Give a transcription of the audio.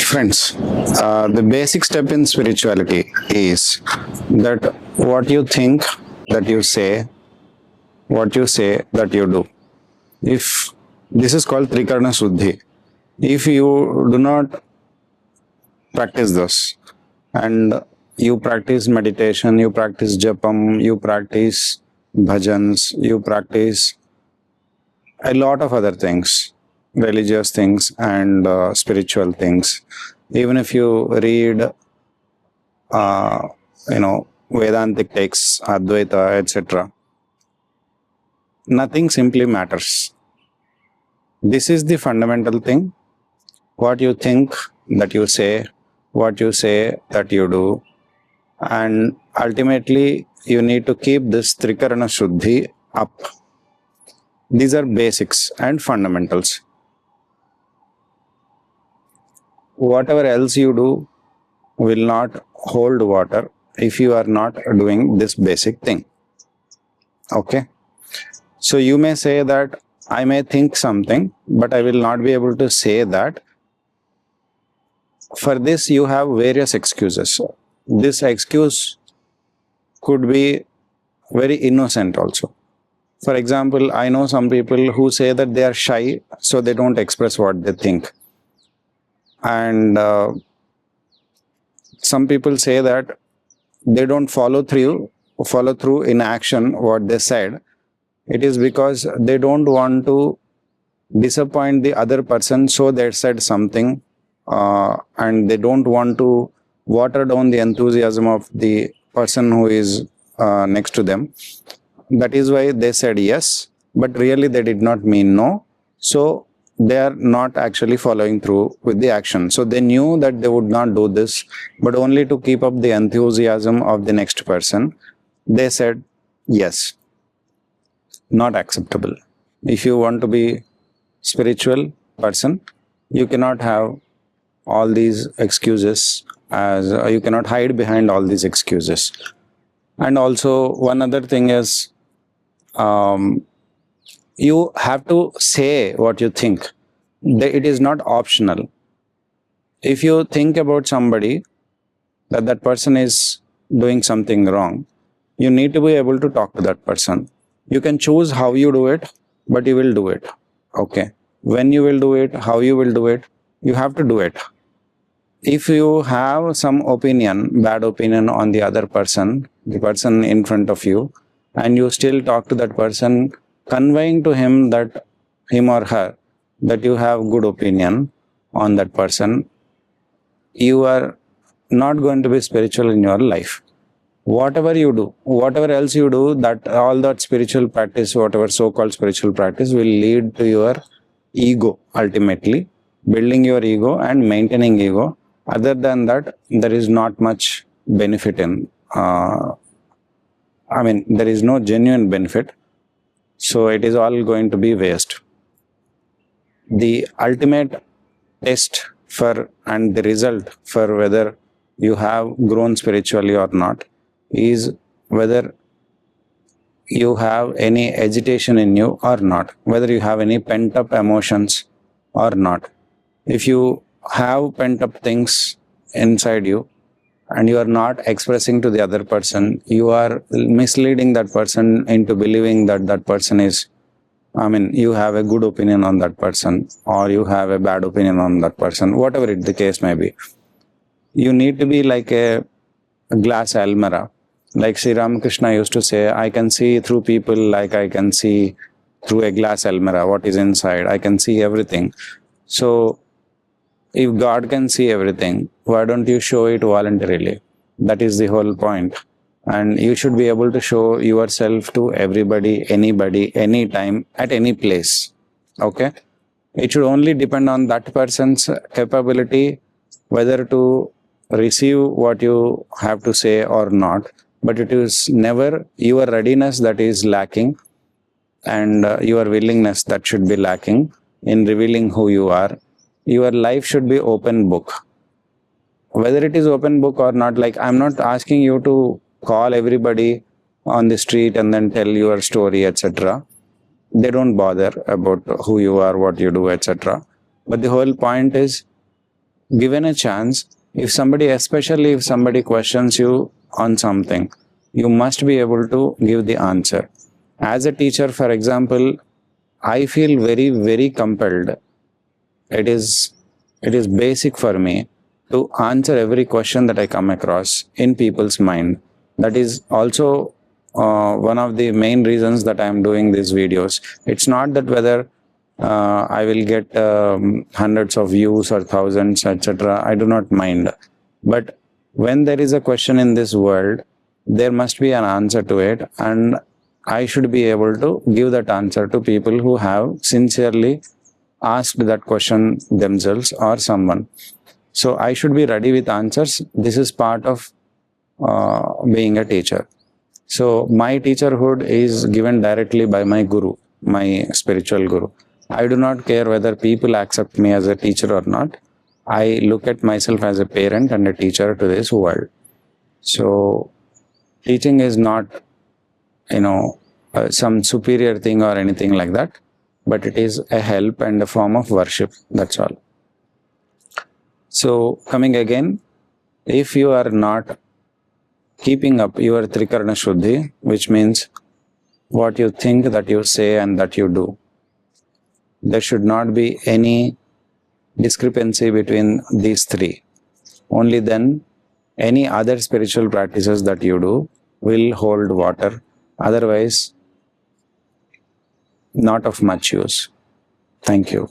Friends, the basic step in spirituality is that what you think, that you say, what you say, that you do. If this is called Trikarna Shuddhi, if you do not practice this and you practice meditation, you practice japam, you practice bhajans, you practice a lot of other things, religious things and spiritual things. Even if you read, uh, Vedantic texts, Advaita, etc., nothing simply matters. This is the fundamental thing. What you think, that you say, what you say, that you do. And ultimately, you need to keep this Trikarana Shuddhi up. These are basics and fundamentals. Whatever else you do will not hold water if you are not doing this basic thing. Okay? So you may say that I may think something, but I will not be able to say that. For this, you have various excuses. This excuse could be very innocent also. For example, I know some people who say that they are shy, so they don't express what they think. And some people say that they don't follow through in action what they said. It is because they don't want to disappoint the other person, so they said something, and they don't want to water down the enthusiasm of the person who is next to them. That is why they said yes, but really they did not mean no. So they are not actually following through with the action. So they knew that they would not do this, but only to keep up the enthusiasm of the next person, they said yes. Not acceptable. If you want to be spiritual person, you cannot have all these excuses, as you cannot hide behind all these excuses. And also one other thing is, you have to say what you think. It is not optional. If you think about somebody that that person is doing something wrong, you need to be able to talk to that person. You can choose how you do it, but you will do it. Okay. When you will do it, how you will do it, you have to do it. If you have some opinion, bad opinion on the other person, the person in front of you, and you still talk to that person, conveying to him or her, that you have good opinion on that person, you are not going to be spiritual in your life. Whatever you do, whatever else you do, that all that spiritual practice, whatever so-called spiritual practice, will lead to your ego ultimately, building your ego and maintaining ego. Other than that, there is not much benefit in, there is no genuine benefit. So it is all going to be waste. The ultimate test for and the result for whether you have grown spiritually or not is whether you have any agitation in you or not, whether you have any pent-up emotions or not. If you have pent-up things inside you and you are not expressing to the other person, you are misleading that person into believing that that person is, you have a good opinion on that person or you have a bad opinion on that person, whatever the case may be. You need to be like a glass almirah. Like Sri Ramakrishna used to say, I can see through people like I can see through a glass almirah, what is inside. I can see everything. So, if God can see everything, why don't you show it voluntarily? That is the whole point. And you should be able to show yourself to everybody, anybody, anytime, at any place. Okay? It should only depend on that person's capability, whether to receive what you have to say or not. But it is never your readiness that is lacking and your willingness that should be lacking in revealing who you are. Your life should be open book. Whether it is open book or not, like I'm not asking you to call everybody on the street and then tell your story, etc. They don't bother about who you are, what you do, etc. But the whole point is, given a chance, if somebody, especially if somebody questions you on something, you must be able to give the answer. As a teacher, for example, I feel very, very compelled. It is basic for me to answer every question that I come across in people's mind. That is also one of the main reasons that I am doing these videos. It's not that whether I will get hundreds of views or thousands, etc. I do not mind. But when there is a question in this world, there must be an answer to it, and I should be able to give that answer to people who have sincerely asked that question themselves or someone. So I should be ready with answers. This is part of being a teacher. So my teacherhood is given directly by my guru, my spiritual guru. I do not care whether people accept me as a teacher or not. I look at myself as a parent and a teacher to this world. So teaching is not, some superior thing or anything like that, but it is a help and a form of worship. That's all. So coming again, if you are not keeping up your Trikarna Shuddhi, which means what you think, that you say, and that you do, there should not be any discrepancy between these three. Only then any other spiritual practices that you do will hold water. Otherwise, not of much use. Thank you.